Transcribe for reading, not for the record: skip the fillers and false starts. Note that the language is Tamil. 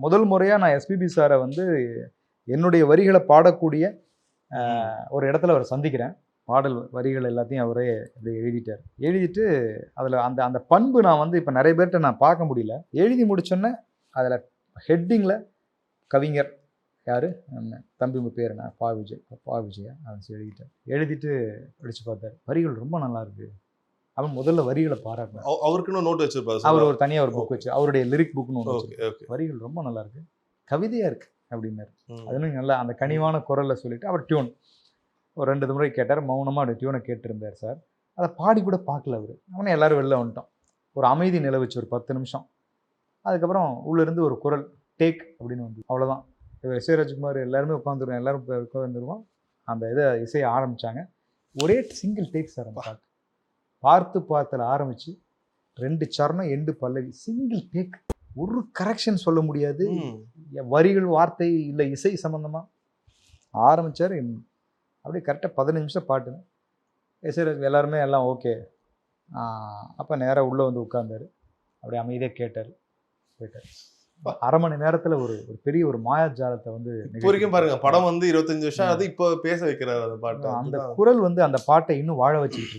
முதல் முறையாக நான் எஸ்பிபி சாரை வந்து என்னுடைய வரிகளை பாடக்கூடிய ஒரு இடத்துல அவரை சந்திக்கிறேன். பாடல் வரிகள் எல்லாத்தையும் அவரே அப்படி எழுதிட்டு அதில் அந்த அந்த பண்பு நான் வந்து இப்போ நிறைய பேர்கிட்ட நான் பார்க்க முடியல. எழுதி முடிச்சோன்னே அதில் ஹெட்டிங்கில் கவிஞர் யார் தம்பி பேர் என்ன பா விஜயா அதை எழுதிட்டு படித்து பார்த்தார். வரிகள் ரொம்ப நல்லா இருக்கு. அவன் முதல்ல வரிகளை பாராட்டினார். அவருக்குன்னு நோட் வச்சிருப்பாரு. அவர் ஒரு தனியாக ஒரு புக் வச்சு அவருடைய லிரிக் புக்னு ஒன்று, வரிகள் ரொம்ப நல்லா இருக்கு, கவிதையாக இருக்கு அப்படின்னாரு. அதுன்னு நல்லா அந்த கனிவான குரலில் சொல்லிட்டு அவர் டியூன் ஒரு 2 முறை கேட்டார். மௌனமாக அப்படி டியூனை கேட்டிருந்தார் சார். அதை பாடி கூட பார்க்கல அவர். அவனை எல்லோரும் வெளில வந்துட்டோம். ஒரு அமைதி நிலவுச்சு ஒரு 10 நிமிஷம். அதுக்கப்புறம் உள்ளேருந்து ஒரு குரல் டேக் அப்படின்னு வந்து அவ்வளோதான். எஸ்.ஏ. ராஜ்குமார் எல்லாருமே உட்காந்துருவோம், எல்லோரும் உட்காந்துருவோம். அந்த இசையை ஆரம்பித்தாங்க. ஒரே சிங்கிள் டேக் சார். அந்த பாட்டு பார்த்துல ஆரம்பித்து 2 சரணம் எண்டு பல்லவி, சிங்கிள் டேக். ஒரு கரெக்ஷன் சொல்ல முடியாது. வரிகள் வார்த்தை இல்லை, இசை சம்மந்தமாக ஆரம்பித்தார். அப்படியே கரெக்டாக 15 நிமிஷம் பாட்டுங்க. எஸ்.ஏ. எல்லாருமே எல்லாம் ஓகே. அப்போ நேராக உள்ளே வந்து உட்கார்ந்தார். அப்படியே அமைதியாக கேட்டார், போயிட்டார். அரை மணி நேரத்தில் ஒரு பெரிய ஒரு மாயாஜாலத்தை வந்து இப்போ வரைக்கும் பாருங்க. படம் வந்து 25 வருஷம் அது இப்போ பேச வைக்கிறார் அந்த பாட்டு. அந்த குரல் வந்து அந்த பாட்டை இன்னும் வாழ வச்சுக்கிட்டு